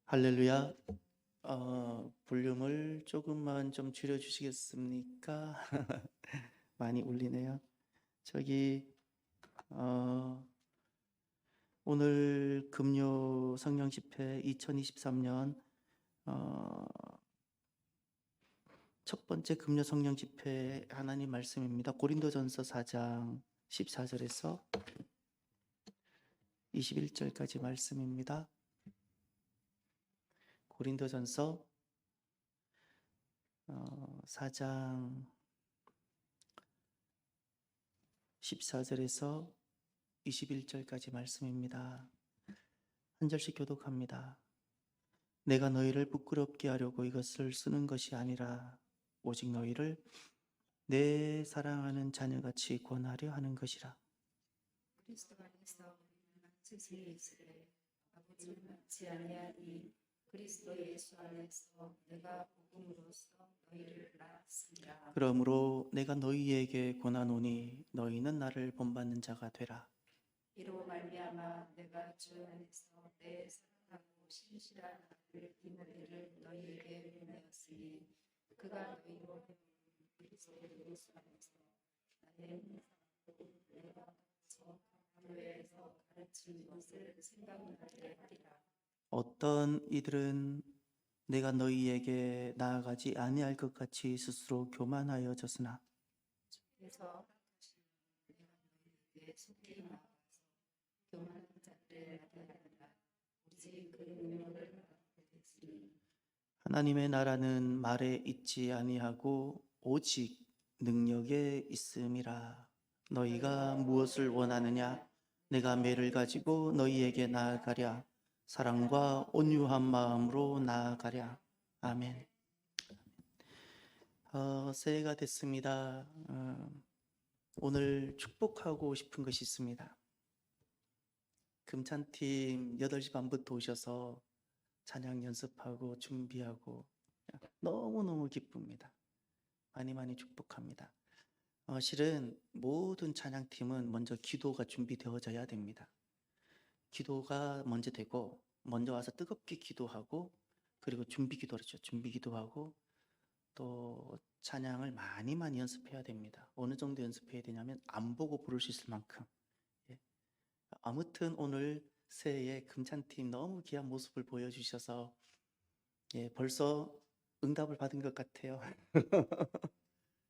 할렐루야. 볼륨을 조금만 좀 줄여주시겠습니까? 많이 울리네요. 저기 오늘 금요 성령 집회 2023년 첫 번째 금요 성령 집회 하나님 말씀입니다. 고린도전서 4장 14절에서 21절까지 말씀입니다. 고린도전서 4장 14절에서 21절까지 말씀입니다. 한 절씩 교독합니다. 내가 너희를 부끄럽게 하려고 이것을 쓰는 것이 아니라 오직 너희를 내 사랑하는 자녀같이 권하려 하는 것이라. 그리스도 안에서 우리는 스승이 있으되 아버지를 받지 아니하니 그리스도 예수 안에서 내가 복음으로써 너희를 낳았습니다. 그러므로 내가 너희에게 권하노니 너희는 나를 본받는 자가 되라. 이로 말미암아 내가 주 안에서 내 사랑하고 신실한 아들 디모데를 너희에게 보내었으니 그가 너희로 그리스도 예수 안에서 나의 행사하고 내가 교회에서 가르친 것을 생각나게 하리라. 어떤 이들은 내가 너희에게 나아가지 아니할 것 같이 스스로 교만하여졌으나 그래서 내가 너희에게 속히 나가서 교만한 자들의 아들이라 오직 그 능력을 받게 됐으니 하나님의 나라는 말에 있지 아니하고 오직 능력에 있음이라. 너희가 무엇을 원하느냐? 내가 매를 가지고 너희에게 나아가랴. 사랑과 온유한 마음으로 나아가랴. 아멘. 새해가 됐습니다. 오늘 축복하고 싶은 것이 있습니다. 금찬팀 8시 반부터 오셔서 찬양 연습하고 준비하고 너무너무 기쁩니다. 많이 축복합니다. 실은 모든 찬양팀은 먼저 기도가 준비되어져야 됩니다. 기도가 먼저 되고 먼저 와서 뜨겁게 기도하고 그리고 준비 기도를 했죠. 준비 기도하고 또 찬양을 많이 연습해야 됩니다. 어느 정도 연습해야 되냐면 안 보고 부를 수 있을 만큼. 예. 아무튼 오늘 새해에 금찬팀 너무 귀한 모습을 보여주셔서 벌써 응답을 받은 것 같아요.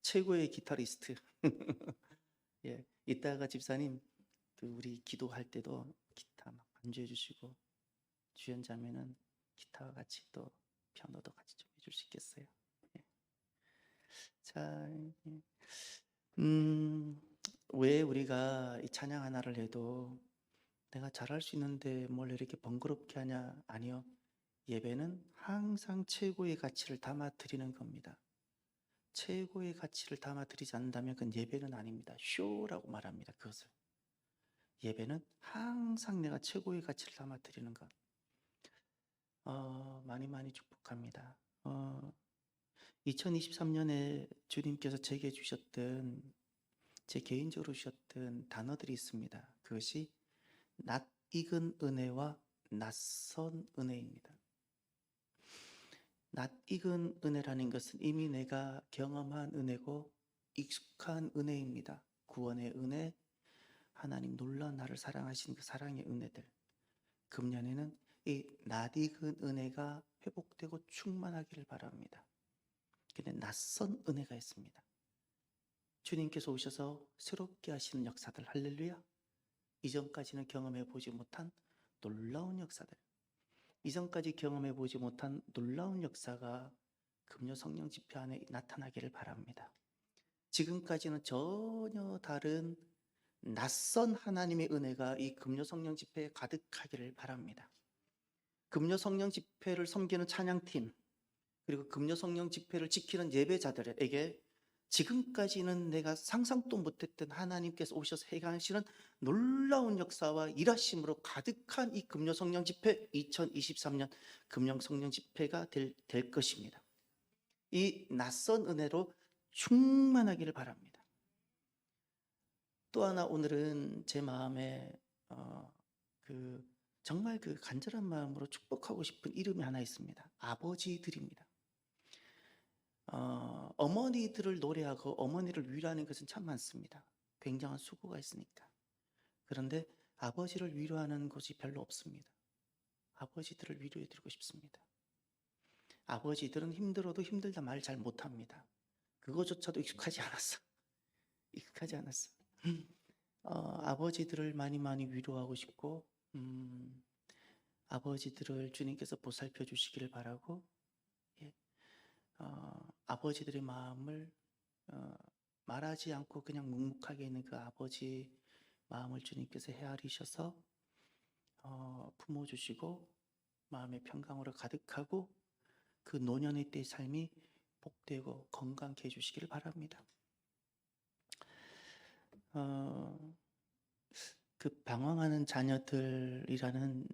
최고의 기타리스트. 예, 이따가 집사님 우리 기도할 때도 기타 막 반주해 주시고 주연자매는 기타와 같이 또 피아노도 같이 좀 해줄 수 있겠어요? 예. 자, 왜 우리가 이 찬양 하나를 해도 내가 잘할 수 있는데 뭘 이렇게 번거롭게 하냐? 아니요. 예배는 항상 최고의 가치를 담아 드리는 겁니다. 최고의 가치를 담아 드리지 않는다면 그건 예배는 아닙니다. 쇼라고 말합니다. 그것을. 예배는 항상 내가 최고의 가치를 담아 드리는 것. 많이 축복합니다. 2023년에 주님께서 제게 주셨던 제 개인적으로 주셨던 단어들이 있습니다. 그것이 낯익은 은혜와 낯선 은혜입니다. 낯익은 은혜라는 것은 이미 내가 경험한 은혜고 익숙한 은혜입니다. 구원의 은혜, 하나님 놀라운 나를 사랑하시는 그 사랑의 은혜들. 금년에는 이 낯익은 은혜가 회복되고 충만하기를 바랍니다. 근데 낯선 은혜가 있습니다. 주님께서 오셔서 새롭게 하시는 역사들, 할렐루야. 이전까지는 경험해 보지 못한 놀라운 역사들, 이전까지 경험해 보지 못한 놀라운 역사가 금요 성령 집회 안에 나타나기를 바랍니다. 지금까지는 전혀 다른 낯선 하나님의 은혜가 이 금요 성령 집회에 가득하기를 바랍니다. 금요 성령 집회를 섬기는 찬양팀, 그리고 금요 성령 집회를 지키는 예배자들에게 지금까지는 내가 상상도 못했던 하나님께서 오셔서 행하시는 놀라운 역사와 일하심으로 가득한 이 금요 성령 집회 2023년 금요 성령 집회가 될 것입니다. 이 낯선 은혜로 충만하기를 바랍니다. 또 하나 오늘은 제 마음에 정말 그 간절한 마음으로 축복하고 싶은 이름이 하나 있습니다. 아버지들입니다. 어머니들을 노래하고 어머니를 위로하는 것은 참 많습니다. 굉장한 수고가 있으니까. 그런데 아버지를 위로하는 곳이 별로 없습니다. 아버지들을 위로해드리고 싶습니다. 아버지들은 힘들어도 힘들다 말 잘 못합니다. 그거조차도 익숙하지 않았어. 익숙하지 않았어. 아버지들을 많이 위로하고 싶고, 아버지들을 주님께서 보살펴 주시기를 바라고, 예, 아버지들의 마음을 말하지 않고 그냥 묵묵하게 있는 그 아버지 마음을 주님께서 헤아리셔서 품어주시고 마음의 평강으로 가득하고 그 노년의 때의 삶이 복되고 건강케 해주시기를 바랍니다. 그 방황하는 자녀들이라는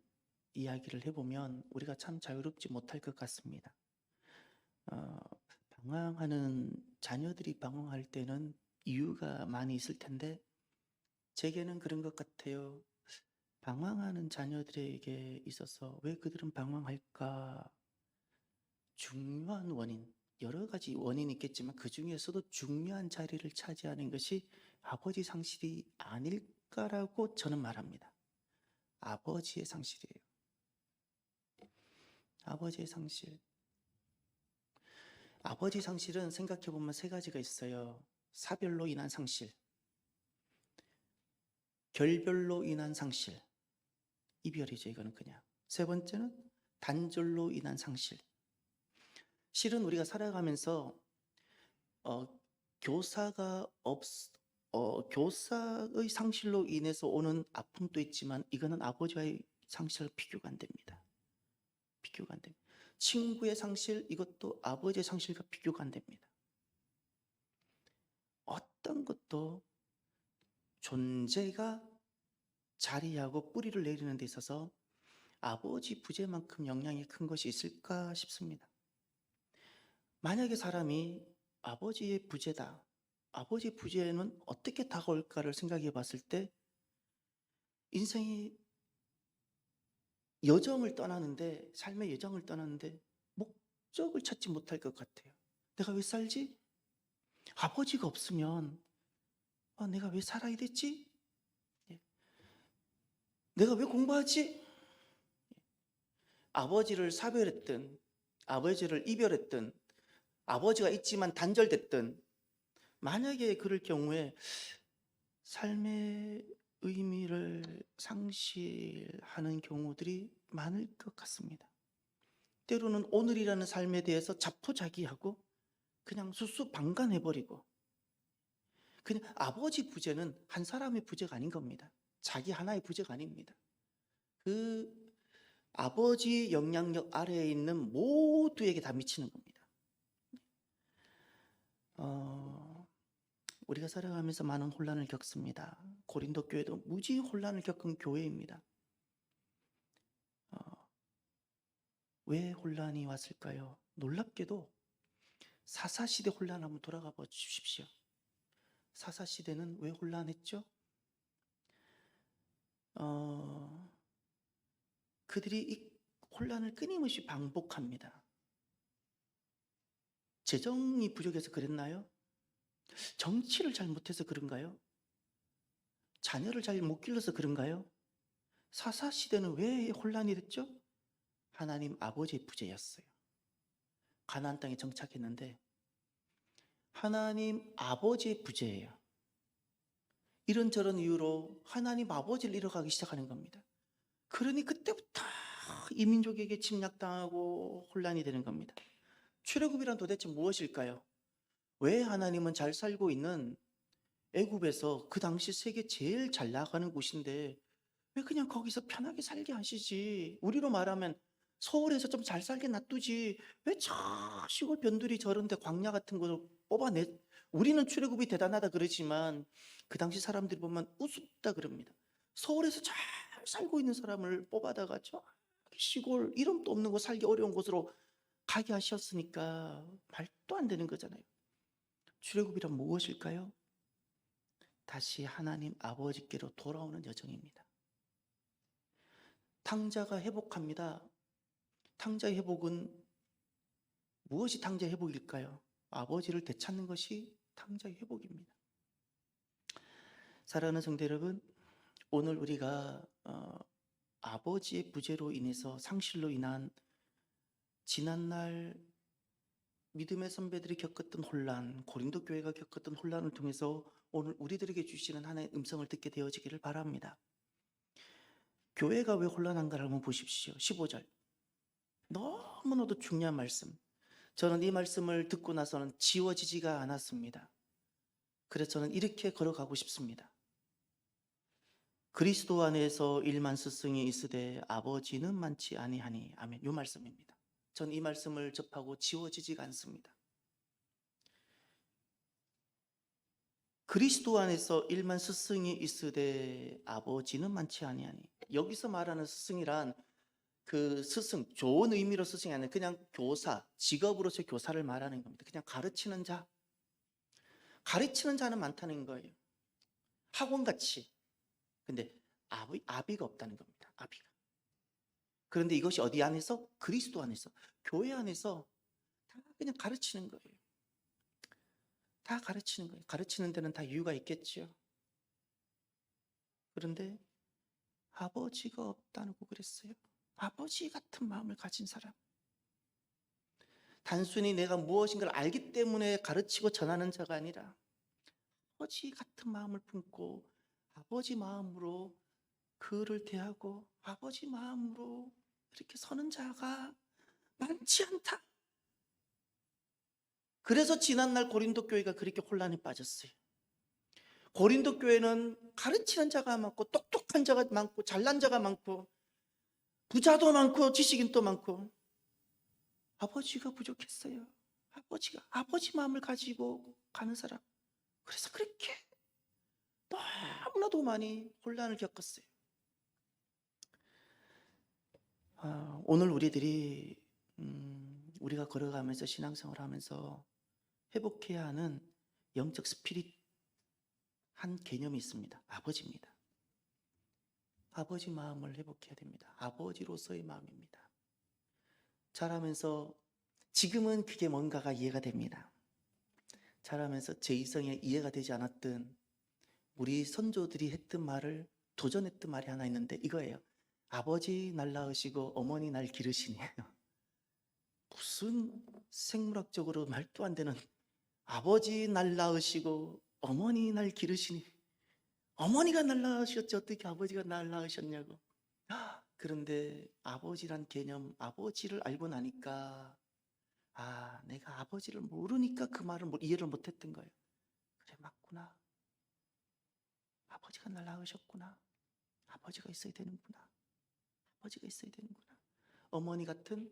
이야기를 해보면 우리가 참 자유롭지 못할 것 같습니다. 방황하는 자녀들이 방황할 때는 이유가 많이 있을 텐데 제게는 그런 것 같아요. 방황하는 자녀들에게 있어서 왜 그들은 방황할까? 중요한 원인, 여러 가지 원인이 있겠지만 그 중에서도 중요한 자리를 차지하는 것이 아버지 상실이 아닐까라고 저는 말합니다. 아버지의 상실이에요. 아버지의 상실. 아버지 상실은 생각해보면 세 가지가 있어요. 사별로 인한 상실, 결별로 인한 상실, 이별이죠. 이거는 그냥. 세 번째는 단절로 인한 상실. 실은 우리가 살아가면서 교사의 상실로 인해서 오는 아픔도 있지만 이거는 아버지와의 상실을 비교가 안 됩니다. 비교가 안 됩니다. 친구의 상실, 이것도 아버지의 상실과 비교가 안 됩니다. 어떤 것도 존재가 자리하고 뿌리를 내리는 데 있어서 아버지 부재만큼 영향이 큰 것이 있을까 싶습니다. 만약에 사람이 아버지의 부재다, 아버지 부재는 어떻게 다가올까를 생각해 봤을 때 인생이 여정을 떠나는데, 삶의 여정을 떠나는데 목적을 찾지 못할 것 같아요. 내가 왜 살지? 아버지가 없으면 내가 왜 살아야 됐지? 내가 왜 공부하지? 아버지를 사별했든 아버지를 이별했든 아버지가 있지만 단절됐든 만약에 그럴 경우에 삶의 의미를 상실하는 경우들이 많을 것 같습니다. 때로는 오늘이라는 삶에 대해서 자포자기하고 그냥 수수방관해버리고, 그냥 아버지 부재는 한 사람의 부재가 아닌 겁니다. 자기 하나의 부재가 아닙니다. 그 아버지 영향력 아래에 있는 모두에게 다 미치는 겁니다. 우리가 살아가면서 많은 혼란을 겪습니다. 고린도 교회도 무지 혼란을 겪은 교회입니다. 왜 혼란이 왔을까요? 놀랍게도 사사시대 혼란 한번 돌아가 봐 주십시오. 사사시대는 왜 혼란했죠? 그들이 이 혼란을 끊임없이 반복합니다. 재정이 부족해서 그랬나요? 정치를 잘 못해서 그런가요? 자녀를 잘 못 길러서 그런가요? 사사시대는 왜 혼란이 됐죠? 하나님 아버지의 부재였어요. 가나안 땅에 정착했는데 하나님 아버지의 부재예요. 이런저런 이유로 하나님 아버지를 잃어가기 시작하는 겁니다. 그러니 그때부터 이민족에게 침략당하고 혼란이 되는 겁니다. 출애굽이란 도대체 무엇일까요? 왜 하나님은 잘 살고 있는 애굽에서 그 당시 세계 제일 잘 나가는 곳인데 왜 그냥 거기서 편하게 살게 하시지? 우리로 말하면 서울에서 좀 잘 살게 놔두지 왜 저 시골 변두리 저런데 광야 같은 걸 뽑아내? 우리는 출애굽이 대단하다 그러지만 그 당시 사람들이 보면 우습다 그럽니다. 서울에서 잘 살고 있는 사람을 뽑아다가 저 시골 이름도 없는 곳, 살기 어려운 곳으로 가게 하셨으니까 말도 안 되는 거잖아요. 출애굽이란 무엇일까요? 다시 하나님 아버지께로 돌아오는 여정입니다. 탕자가 회복합니다. 탕자 회복은 무엇이 탕자 회복일까요? 아버지를 되찾는 것이 탕자 회복입니다. 사랑하는 성도 여러분, 오늘 우리가 아버지의 부재로 인해서 상실로 인한 지난날 믿음의 선배들이 겪었던 혼란, 고린도 교회가 겪었던 혼란을 통해서 오늘 우리들에게 주시는 하나의 음성을 듣게 되어지기를 바랍니다. 교회가 왜 혼란한가를 한번 보십시오. 15절. 너무나도 중요한 말씀. 저는 이 말씀을 듣고 나서는 지워지지가 않았습니다. 그래서 저는 이렇게 걸어가고 싶습니다. 그리스도 안에서 일만 스승이 있으되 아버지는 많지 아니하니. 아멘. 이 말씀입니다. 전 이 말씀을 접하고 지워지지가 않습니다. 그리스도 안에서 일만 스승이 있으되 아버지는 많지 아니하니. 여기서 말하는 스승이란 그 스승, 좋은 의미로 스승이 아니라 그냥 교사, 직업으로서 교사를 말하는 겁니다. 그냥 가르치는 자. 가르치는 자는 많다는 거예요. 학원같이. 근데 아비가 없다는 겁니다. 아비가. 그런데 이것이 어디 안에서? 그리스도 안에서, 교회 안에서 다 그냥 가르치는 거예요. 다 가르치는 거예요. 가르치는 데는 다 이유가 있겠지요. 그런데 아버지가 없다고 그랬어요. 아버지 같은 마음을 가진 사람. 단순히 내가 무엇인가를 알기 때문에 가르치고 전하는 자가 아니라 아버지 같은 마음을 품고 아버지 마음으로 그를 대하고 아버지 마음으로 이렇게 서는 자가 많지 않다. 그래서 지난날 고린도 교회가 그렇게 혼란에 빠졌어요. 고린도 교회는 가르치는 자가 많고 똑똑한 자가 많고 잘난 자가 많고 부자도 많고 지식인도 많고 아버지가 부족했어요. 아버지 마음을 가지고 가는 사람. 그래서 그렇게 너무나도 많이 혼란을 겪었어요. 오늘 우리들이 우리가 걸어가면서 신앙생활을 하면서 회복해야 하는 영적 스피릿 한 개념이 있습니다. 아버지입니다. 아버지 마음을 회복해야 됩니다. 아버지로서의 마음입니다. 자라면서 지금은 그게 뭔가가 이해가 됩니다. 자라면서 제 이성에 이해가 되지 않았던 우리 선조들이 했던 말을 도전했던 말이 하나 있는데 이거예요. 아버지 날 낳으시고 어머니 날 기르시네요. 무슨 생물학적으로 말도 안 되는 아버지 날 낳으시고 어머니 날 기르시니. 어머니가 날 낳으셨지 어떻게 아버지가 날 낳으셨냐고. 그런데 아버지란 개념, 아버지를 알고 나니까 내가 아버지를 모르니까 그 말을 이해를 못했던 거예요. 그래, 맞구나. 아버지가 날 낳으셨구나. 아버지가 있어야 되는구나. 아버지가 있어야 되는구나. 어머니 같은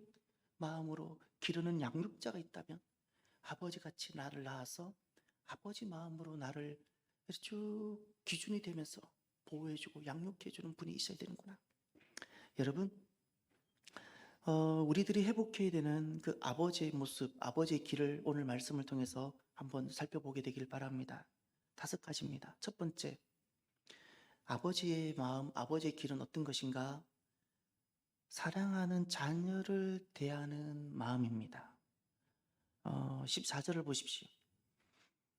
마음으로 기르는 양육자가 있다면 아버지같이 나를 낳아서 아버지 마음으로 나를 쭉 기준이 되면서 보호해주고 양육해주는 분이 있어야 되는구나. 여러분, 우리들이 회복해야 되는 그 아버지의 모습, 아버지의 길을 오늘 말씀을 통해서 한번 살펴보게 되길 바랍니다. 5가지입니다. 첫 번째, 아버지의 마음, 아버지의 길은 어떤 것인가? 사랑하는 자녀를 대하는 마음입니다. 14절을 보십시오.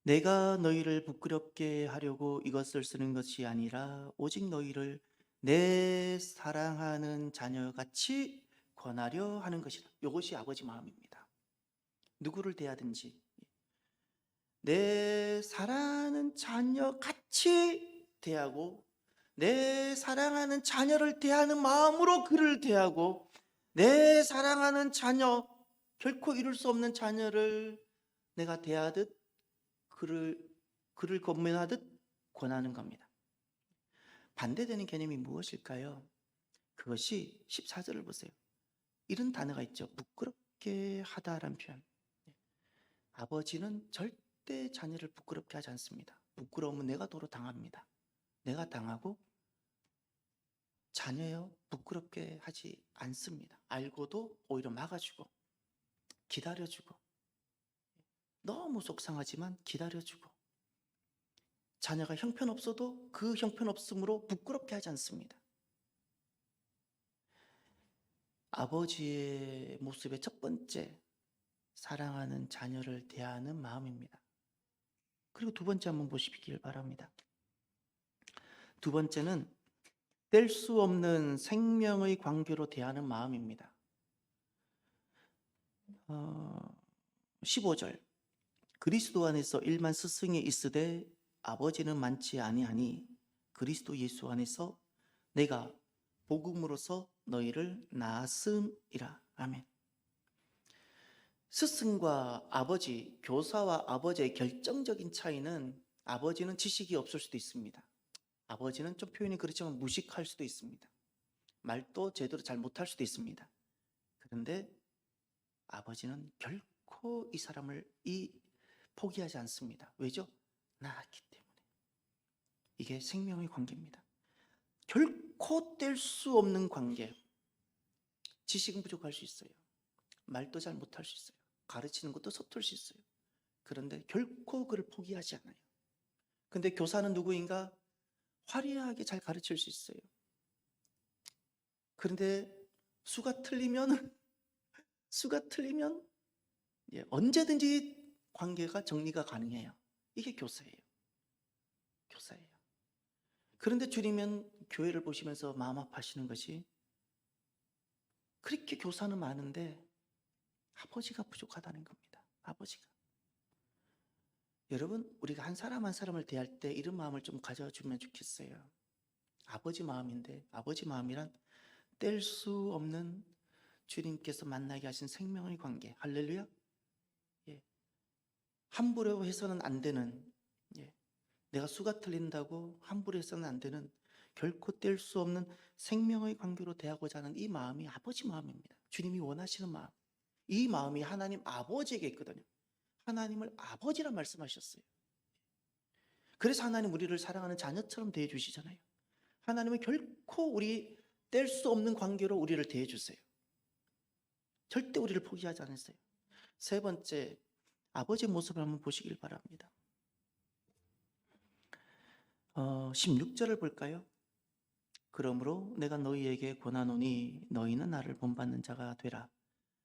내가 너희를 부끄럽게 하려고 이것을 쓰는 것이 아니라 오직 너희를 내 사랑하는 자녀같이 권하려 하는 것이다. 이것이 아버지 마음입니다. 누구를 대하든지 내 사랑하는 자녀같이 대하고 내 사랑하는 자녀를 대하는 마음으로 그를 대하고 내 사랑하는 자녀, 결코 이룰 수 없는 자녀를 내가 대하듯 그를 권면하듯 권하는 겁니다. 반대되는 개념이 무엇일까요? 그것이 14절을 보세요. 이런 단어가 있죠. 부끄럽게 하다라는 표현. 아버지는 절대 자녀를 부끄럽게 하지 않습니다. 부끄러우면 내가 도로 당합니다. 내가 당하고 자녀여 부끄럽게 하지 않습니다. 알고도 오히려 막아주고 기다려주고 너무 속상하지만 기다려주고 자녀가 형편없어도 그 형편없음으로 부끄럽게 하지 않습니다. 아버지의 모습의 첫 번째 사랑하는 자녀를 대하는 마음입니다. 그리고 두 번째 한번 보시길 바랍니다. 두 번째는 뗄 수 없는 생명의 관계로 대하는 마음입니다. 15절 그리스도 안에서 일만 스승이 있으되 아버지는 많지 아니하니 그리스도 예수 안에서 내가 복음으로서 너희를 낳았음이라. 아멘. 스승과 아버지, 교사와 아버지의 결정적인 차이는 아버지는 지식이 없을 수도 있습니다. 아버지는 좀 표현이 그렇지만 무식할 수도 있습니다. 말도 제대로 잘 못할 수도 있습니다. 그런데 아버지는 결코 이 사람을 포기하지 않습니다. 왜죠? 낳았기 때문에. 이게 생명의 관계입니다. 결코 뗄 수 없는 관계. 지식은 부족할 수 있어요. 말도 잘 못할 수 있어요. 가르치는 것도 서툴 수 있어요. 그런데 결코 그를 포기하지 않아요. 근데 교사는 누구인가? 화려하게 잘 가르칠 수 있어요. 그런데 수가 틀리면 언제든지 관계가 정리가 가능해요. 이게 교사예요. 교사예요. 그런데 주님은 교회를 보시면서 마음 아파하시는 것이 그렇게 교사는 많은데 아버지가 부족하다는 겁니다. 아버지가. 여러분, 우리가 한 사람 한 사람을 대할 때 이런 마음을 좀 가져주면 좋겠어요. 아버지 마음인데, 아버지 마음이란 뗄 수 없는 주님께서 만나게 하신 생명의 관계. 할렐루야. 예. 함부로 해서는 안 되는, 예. 내가 수가 틀린다고 함부로 해서는 안 되는, 결코 뗄 수 없는 생명의 관계로 대하고자 하는 이 마음이 아버지 마음입니다. 주님이 원하시는 마음. 이 마음이 하나님 아버지에게 있거든요. 하나님을 아버지라 말씀하셨어요. 그래서 하나님 우리를 사랑하는 자녀처럼 대해주시잖아요. 하나님은 결코 우리 뗄 수 없는 관계로 우리를 대해주세요. 절대 우리를 포기하지 않으세요. 세 번째, 아버지의 모습을 한번 보시길 바랍니다. 16절을 볼까요? 그러므로 내가 너희에게 권하노니 너희는 나를 본받는 자가 되라.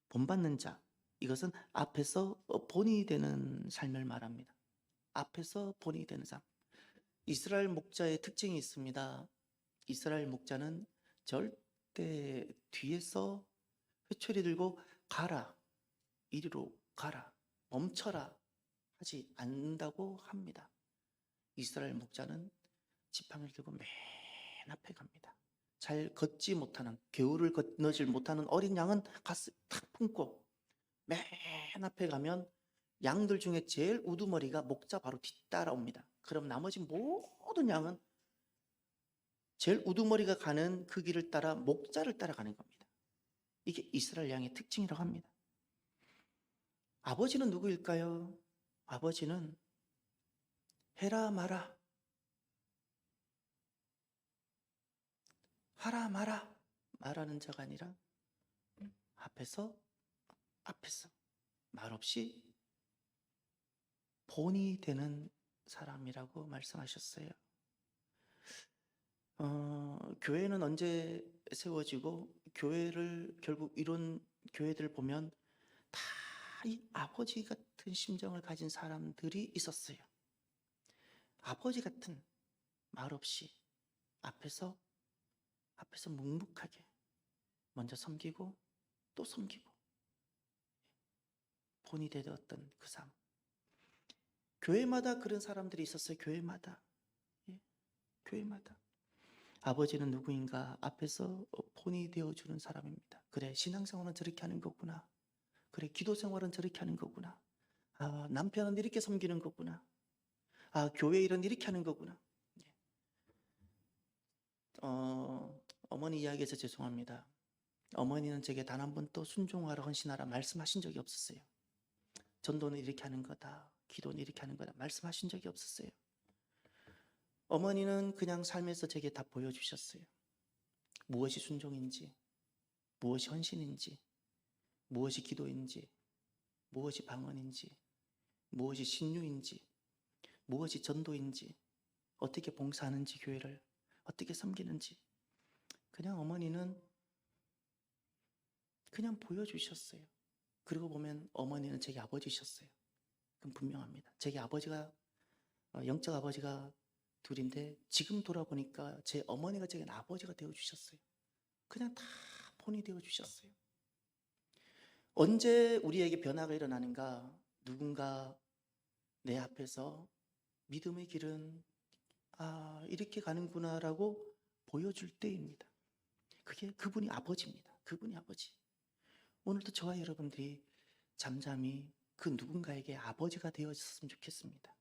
본받는 자, 이것은 앞에서 본이 되는 삶을 말합니다. 앞에서 본이 되는 삶. 이스라엘 목자의 특징이 있습니다. 이스라엘 목자는 절대 뒤에서 회초리 들고 가라, 이리로 가라, 멈춰라 하지 않는다고 합니다. 이스라엘 목자는 지팡이를 들고 맨 앞에 갑니다. 잘 걷지 못하는, 겨울을 건너질 못하는 어린 양은 가스 탁 품고 맨 앞에 가면 양들 중에 제일 우두머리가 목자 바로 뒤따라옵니다. 그럼 나머지 모든 양은 제일 우두머리가 가는 그 길을 따라 목자를 따라가는 겁니다. 이게 이스라엘 양의 특징이라고 합니다. 아버지는 누구일까요? 아버지는 해라 마라, 하라 마라 말하는 자가 아니라 앞에서 말없이 본이 되는 사람이라고 말씀하셨어요. 교회는 언제 세워지고 교회를 결국 이룬 교회들을 보면 다 이 아버지 같은 심정을 가진 사람들이 있었어요. 아버지 같은 말없이 앞에서 묵묵하게 먼저 섬기고 또 섬기고 본이 되었던 그 삶. 교회마다 그런 사람들이 있었어요. 교회마다. 예, 교회마다. 아버지는 누구인가? 앞에서 본이 되어주는 사람입니다. 그래, 신앙생활은 저렇게 하는 거구나. 그래, 기도생활은 저렇게 하는 거구나. 아, 남편은 이렇게 섬기는 거구나. 아, 교회 일은 이렇게 하는 거구나. 예. 어머니 이야기해서 죄송합니다. 어머니는 제게 단 한 번도 순종하라 헌신하라 말씀하신 적이 없었어요. 전도는 이렇게 하는 거다, 기도는 이렇게 하는 거다 말씀하신 적이 없었어요. 어머니는 그냥 삶에서 제게 다 보여주셨어요. 무엇이 순종인지, 무엇이 헌신인지, 무엇이 기도인지, 무엇이 방언인지, 무엇이 신유인지, 무엇이 전도인지, 어떻게 봉사하는지, 교회를 어떻게 섬기는지. 그냥 어머니는 그냥 보여주셨어요. 그리고 보면 어머니는 제게 아버지셨어요. 그건 분명합니다. 제게 아버지가 영적 아버지가 둘인데 지금 돌아보니까 제 어머니가 제게 아버지가 되어주셨어요. 그냥 다 본이 되어주셨어요. 언제 우리에게 변화가 일어나는가? 누군가 내 앞에서 믿음의 길은 이렇게 가는구나라고 보여줄 때입니다. 그게 그분이 아버지입니다. 그분이 아버지. 오늘도 저와 여러분들이 잠잠히 그 누군가에게 아버지가 되어졌으면 좋겠습니다.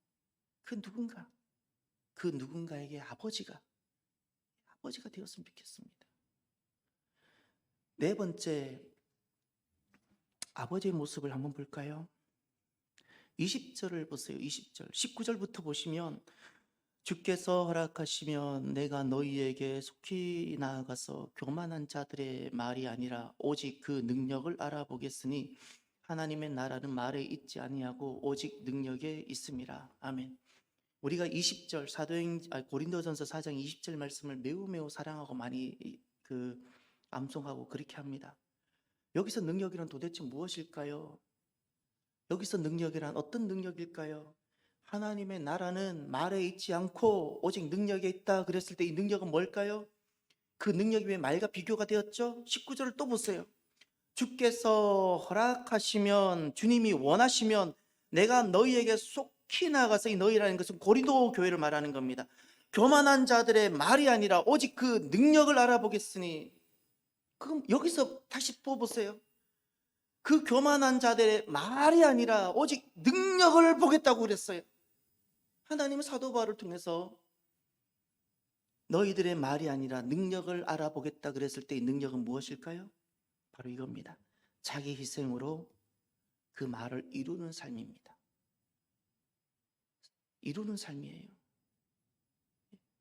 그 누군가에게 아버지가 되었으면 좋겠습니다. 네 번째, 아버지의 모습을 한번 볼까요? 20절을 보세요. 20절. 19절부터 보시면 주께서 허락하시면 내가 너희에게 속히 나아가서 교만한 자들의 말이 아니라 오직 그 능력을 알아보겠으니 하나님의 나라는 말에 있지 아니하고 오직 능력에 있음이라. 아멘. 우리가 20절 고린도전서 4장 20절 말씀을 매우 사랑하고 많이 암송하고 그렇게 합니다. 여기서 능력이란 도대체 무엇일까요? 여기서 능력이란 어떤 능력일까요? 하나님의 나라는 말에 있지 않고 오직 능력에 있다 그랬을 때 이 능력은 뭘까요? 그 능력이 왜 말과 비교가 되었죠? 19절을 또 보세요. 주께서 허락하시면, 주님이 원하시면 내가 너희에게 속히 나가서, 이 너희라는 것은 고린도 교회를 말하는 겁니다. 교만한 자들의 말이 아니라 오직 그 능력을 알아보겠으니, 그럼 여기서 다시 뽑으세요. 그 교만한 자들의 말이 아니라 오직 능력을 보겠다고 그랬어요. 하나님은 사도 바울을 통해서 너희들의 말이 아니라 능력을 알아보겠다 그랬을 때 이 능력은 무엇일까요? 바로 이겁니다. 자기 희생으로 그 말을 이루는 삶입니다. 이루는 삶이에요.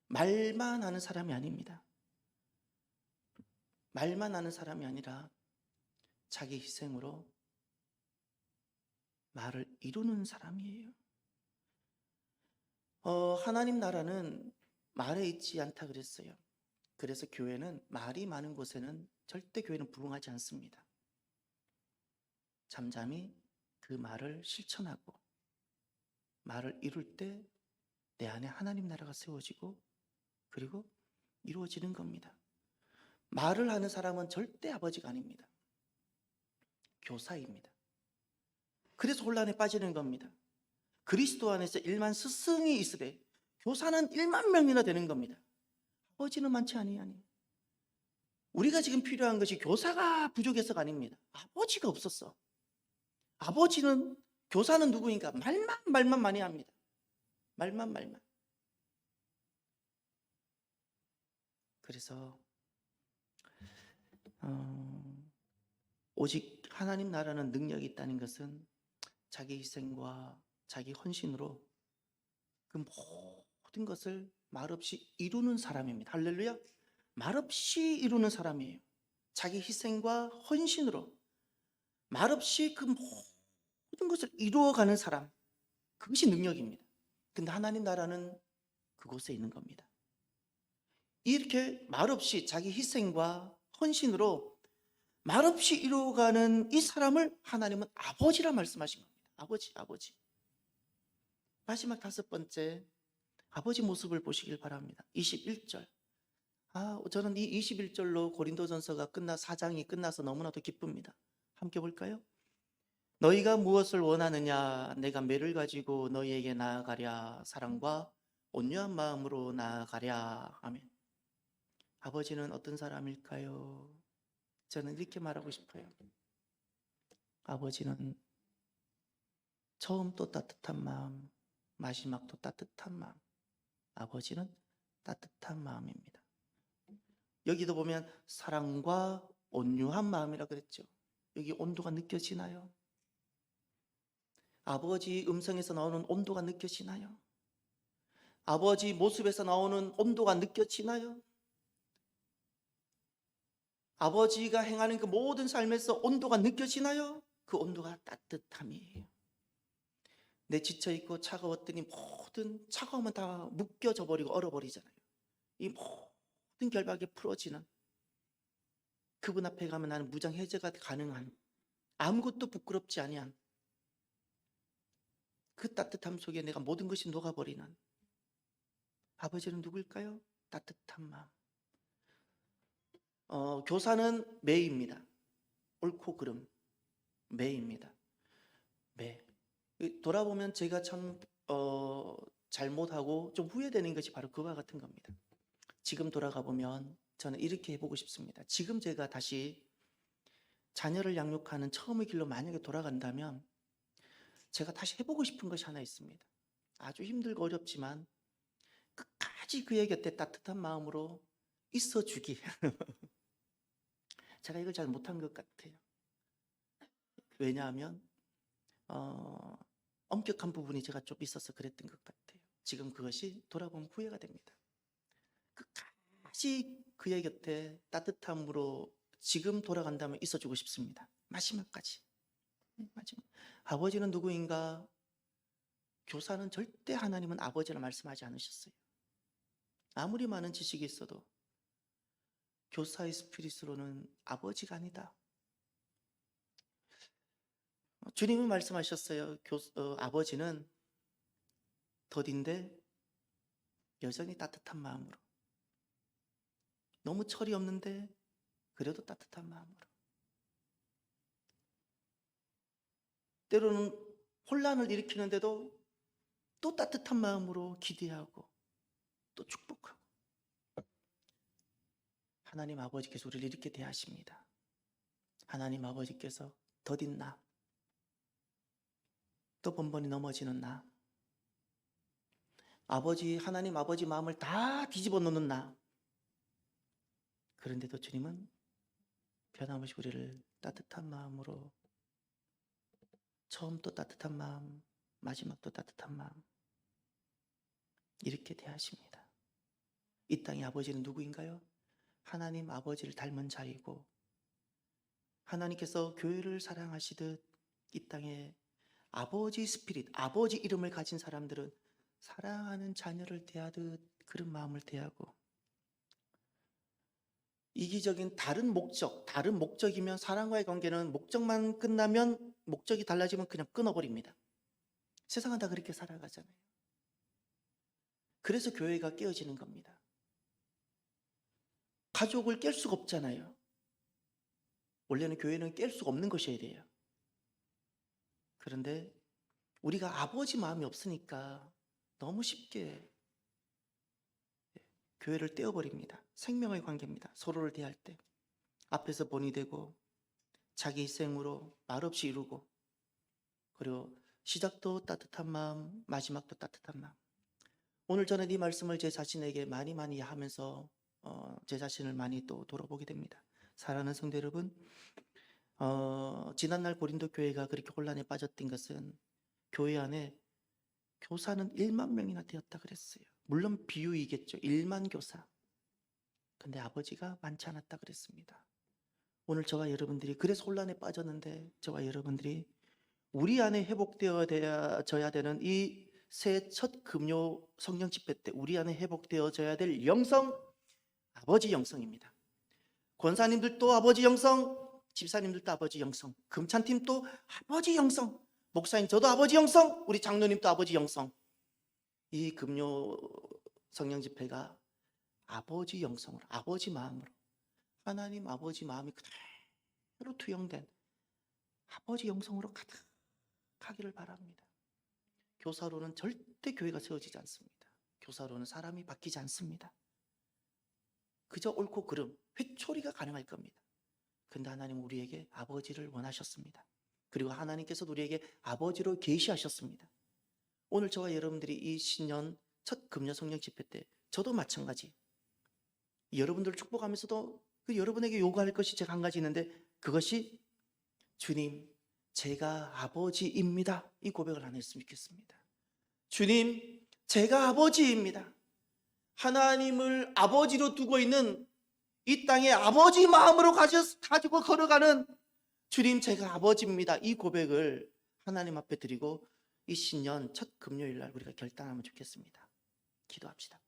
말만 하는 사람이 아닙니다. 말만 하는 사람이 아니라 자기 희생으로 말을 이루는 사람이에요. 하나님 나라는 말에 있지 않다 그랬어요. 그래서 교회는 말이 많은 곳에는 절대 교회는 부흥하지 않습니다. 잠잠히 그 말을 실천하고 말을 이룰 때 내 안에 하나님 나라가 세워지고 그리고 이루어지는 겁니다. 말을 하는 사람은 절대 아버지가 아닙니다. 교사입니다. 그래서 혼란에 빠지는 겁니다. 그리스도 안에서 1만 스승이 있으되 교사는 1만 명이나 되는 겁니다. 아버지는 많지 아니하니. 우리가 지금 필요한 것이 교사가 부족해서가 아닙니다. 아버지가 없었어. 교사는 누구인가? 말만 많이 합니다. 말만. 그래서 오직 하나님 나라는 능력이 있다는 것은 자기 희생과 자기 헌신으로 그 모든 것을 말없이 이루는 사람입니다. 할렐루야. 말없이 이루는 사람이에요. 자기 희생과 헌신으로 말없이 그 모든 것을 이루어가는 사람, 그것이 능력입니다. 근데 하나님 나라는 그곳에 있는 겁니다. 이렇게 말없이 자기 희생과 헌신으로 말없이 이루어가는 이 사람을 하나님은 아버지라 말씀하신 겁니다. 아버지. 마지막 5번째, 아버지 모습을 보시길 바랍니다. 21절. 저는 이 21절로 고린도전서가 4장이 끝나서 너무나도 기쁩니다. 함께 볼까요? 너희가 무엇을 원하느냐? 내가 매를 가지고 너희에게 나아가랴. 사랑과 온유한 마음으로 나아가랴. 아멘. 아버지는 어떤 사람일까요? 저는 이렇게 말하고 싶어요. 아버지는 처음도 따뜻한 마음, 마지막도 따뜻한 마음. 아버지는 따뜻한 마음입니다. 여기도 보면 사랑과 온유한 마음이라 그랬죠. 여기 온도가 느껴지나요? 아버지 음성에서 나오는 온도가 느껴지나요? 아버지 모습에서 나오는 온도가 느껴지나요? 아버지가 행하는 그 모든 삶에서 온도가 느껴지나요? 그 온도가 따뜻함이에요. 내 지쳐있고 차가웠더니 모든 차가움은 다 묶여져 버리고 얼어버리잖아요. 이 모든 결박이 풀어지는 그분 앞에 가면 나는 무장해제가 가능한, 아무것도 부끄럽지 아니한 그 따뜻함 속에 내가 모든 것이 녹아버리는 아버지는 누구일까요? 따뜻한 마음. 교사는 매입니다. 옳고 그름, 매입니다. 매. 돌아보면 제가 참 잘못하고 좀 후회되는 것이 바로 그와 같은 겁니다. 지금 돌아가 보면 저는 이렇게 해보고 싶습니다. 지금 제가 다시 자녀를 양육하는 처음의 길로 만약에 돌아간다면 제가 다시 해보고 싶은 것이 하나 있습니다. 아주 힘들고 어렵지만 끝까지 그의 곁에 따뜻한 마음으로 있어주기. 제가 이걸 잘 못한 것 같아요. 왜냐하면 엄격한 부분이 제가 좀 있어서 그랬던 것 같아요. 지금 그것이 돌아보면 후회가 됩니다. 끝까지 그의 곁에 따뜻함으로 지금 돌아간다면 있어주고 싶습니다. 마지막까지. 마지막. 아버지는 누구인가? 교사는 절대 하나님은 아버지라 말씀하지 않으셨어요. 아무리 많은 지식이 있어도 교사의 스피릿으로는 아버지가 아니다. 주님은 말씀하셨어요. 아버지는 더딘데 여전히 따뜻한 마음으로, 너무 철이 없는데 그래도 따뜻한 마음으로, 때로는 혼란을 일으키는데도 또 따뜻한 마음으로 기대하고 또 축복하고. 하나님 아버지께서 우리를 이렇게 대하십니다. 하나님 아버지께서 더딘 나, 또 번번이 넘어지는 나, 하나님 아버지 마음을 다 뒤집어 놓는 나, 그런데도 주님은 변함없이 우리를 따뜻한 마음으로, 처음도 따뜻한 마음, 마지막도 따뜻한 마음, 이렇게 대하십니다. 이 땅의 아버지는 누구인가요? 하나님 아버지를 닮은 자이고, 하나님께서 교회를 사랑하시듯 이 땅에 아버지 스피릿, 아버지 이름을 가진 사람들은 사랑하는 자녀를 대하듯 그런 마음을 대하고, 이기적인 다른 목적이면 사랑과의 관계는 목적만 끝나면, 목적이 달라지면 그냥 끊어버립니다. 세상은 다 그렇게 살아가잖아요. 그래서 교회가 깨어지는 겁니다. 가족을 깰 수가 없잖아요. 원래는 교회는 깰 수가 없는 것이어야 돼요. 그런데 우리가 아버지 마음이 없으니까 너무 쉽게 교회를 떼어버립니다. 생명의 관계입니다. 서로를 대할 때 앞에서 본이 되고 자기 희생으로 말없이 이루고, 그리고 시작도 따뜻한 마음, 마지막도 따뜻한 마음. 오늘 저는 이 말씀을 제 자신에게 많이 하면서 제 자신을 많이 또 돌아보게 됩니다. 사랑하는 성도 여러분, 지난날 고린도 교회가 그렇게 혼란에 빠졌던 것은 교회 안에 교사는 1만 명이나 되었다 그랬어요. 물론 비유이겠죠. 1만 교사. 근데 아버지가 많지 않았다 그랬습니다. 오늘 저와 여러분들이 그래서 혼란에 빠졌는데, 저와 여러분들이 우리 안에 회복되어져야 되는 이 새해 첫 금요 성령 집회 때 우리 안에 회복되어져야 될 영성, 아버지 영성입니다. 권사님들도 아버지 영성, 집사님들도 아버지 영성, 금찬팀도 아버지 영성, 목사님 저도 아버지 영성, 우리 장로님도 아버지 영성. 이 금요 성령 집회가 아버지 영성으로, 아버지 마음으로, 하나님 아버지 마음이 그대로 투영된 아버지 영성으로 가득하기를 바랍니다. 교사로는 절대 교회가 세워지지 않습니다. 교사로는 사람이 바뀌지 않습니다. 그저 옳고 그름, 회초리가 가능할 겁니다. 근데 하나님은 우리에게 아버지를 원하셨습니다. 그리고 하나님께서 우리에게 아버지로 계시하셨습니다. 오늘 저와 여러분들이 이 신년 첫 금요 성령 집회 때 저도 마찬가지, 여러분들을 축복하면서도 그 여러분에게 요구할 것이 제가 한 가지 있는데, 그것이 주님, 제가 아버지입니다. 이 고백을 하나 했으면 좋겠습니다. 주님, 제가 아버지입니다. 하나님을 아버지로 두고 있는 이 땅에 아버지 마음으로 가지고 걸어가는 주님, 제가 아버지입니다. 이 고백을 하나님 앞에 드리고 이 신년 첫 금요일 날 우리가 결단하면 좋겠습니다. 기도합시다.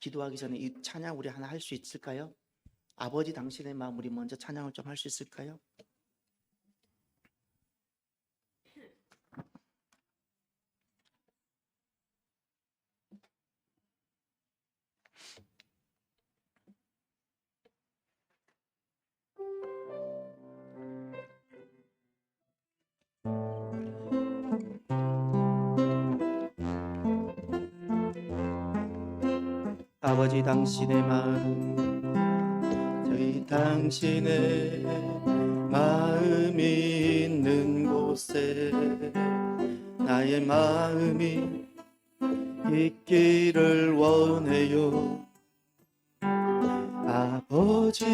기도하기 전에 이 찬양 우리 하나 할 수 있을까요? 아버지 당신의 마음 우리 먼저 찬양을 좀 할 수 있을까요? 아버지 당신의 마음 저희 당신의 마음이 있는 곳에 나의 마음이 있기를 원해요. 아버지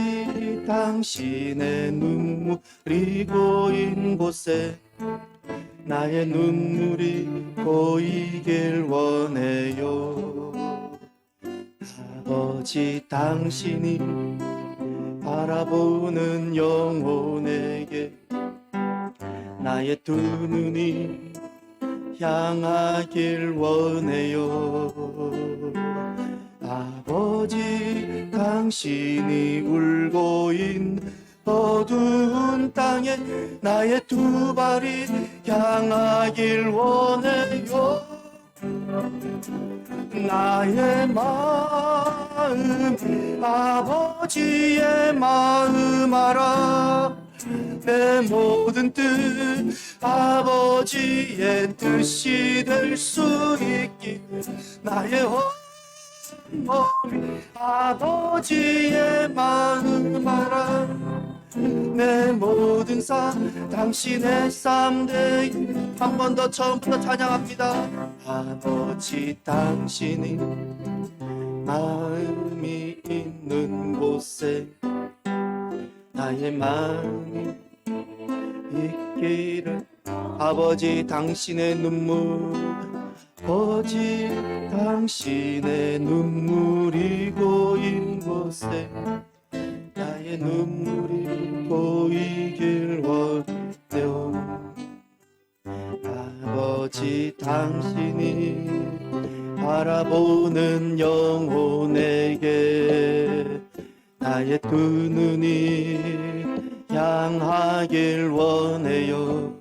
당신의 눈물이 고인 곳에 나의 눈물이 고이길 원해요. 아버지 당신이 바라보는 영혼에게 나의 두 눈이 향하길 원해요. 아버지 당신이 울고 있는 어두운 땅에 나의 두 발이 향하길 원해요. 나의 마음 아버지의 마음 알아. 내 모든 뜻 아버지의 뜻이 될 수 있기 나의 온몸이 아버지의 마음 알아. 내 모든 삶 당신의 삶 대 한 번 더 처음부터 찬양합니다. 아버지 당신이 마음이 있는 곳에 나의 마음이 있기를. 아버지 당신의 눈물 아버지 당신의 눈물이 고인 곳에 나의 눈물이 보이길 원해요. 아버지 당신이 바라보는 영혼에게 나의 두 눈이 향하길 원해요.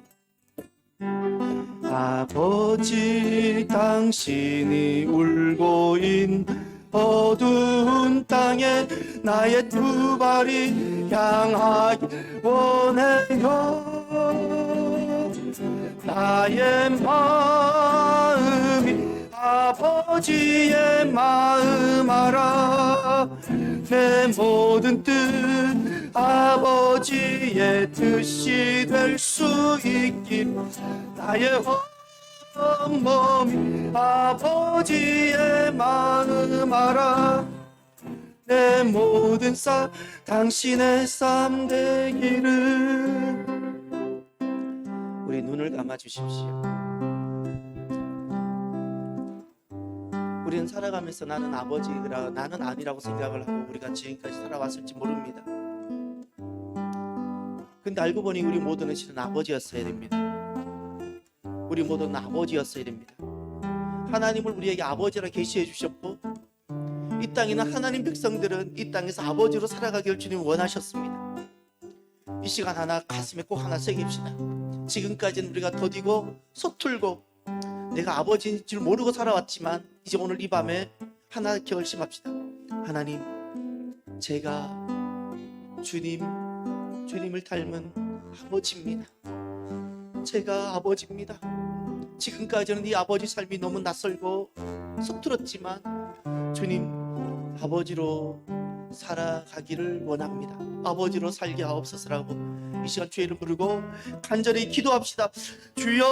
아버지 당신이 울고 있는 어두운 땅에 나의 두 발이 향하길 원해요. 나의 마음이 아버지의 마음 알아. 내 모든 뜻 아버지의 뜻이 될 수 있기 나의 온몸이 아버지의 마음 알아. 내 모든 삶 당신의 삶 되기를. 우리 눈을 감아 주십시오. 우리는 살아가면서 나는 아버지라 나는 아니라고 생각을 하고 우리가 지금까지 살아왔을지 모릅니다. 근데 알고 보니 우리 모두는 실은 아버지였어야 됩니다. 우리 모두는 아버지였어야 됩니다. 하나님을 우리에게 아버지라 계시해 주셨고 이 땅에 있는 하나님 백성들은 이 땅에서 아버지로 살아가기를 주님 원하셨습니다. 이 시간 하나 가슴에 꼭 하나 새깁시다. 지금까지는 우리가 더디고 서툴고 내가 아버지인 줄 모르고 살아왔지만 이제 오늘 이 밤에 하나 결심합시다. 하나님, 제가 주님을 닮은 아버지입니다. 제가 아버지입니다. 지금까지는 이 아버지 삶이 너무 낯설고 서툴었지만 주님, 아버지로 살아가기를 원합니다. 아버지로 살게 하옵소서라고 이 시간 주의 이름 부르고 간절히 기도합시다. 주여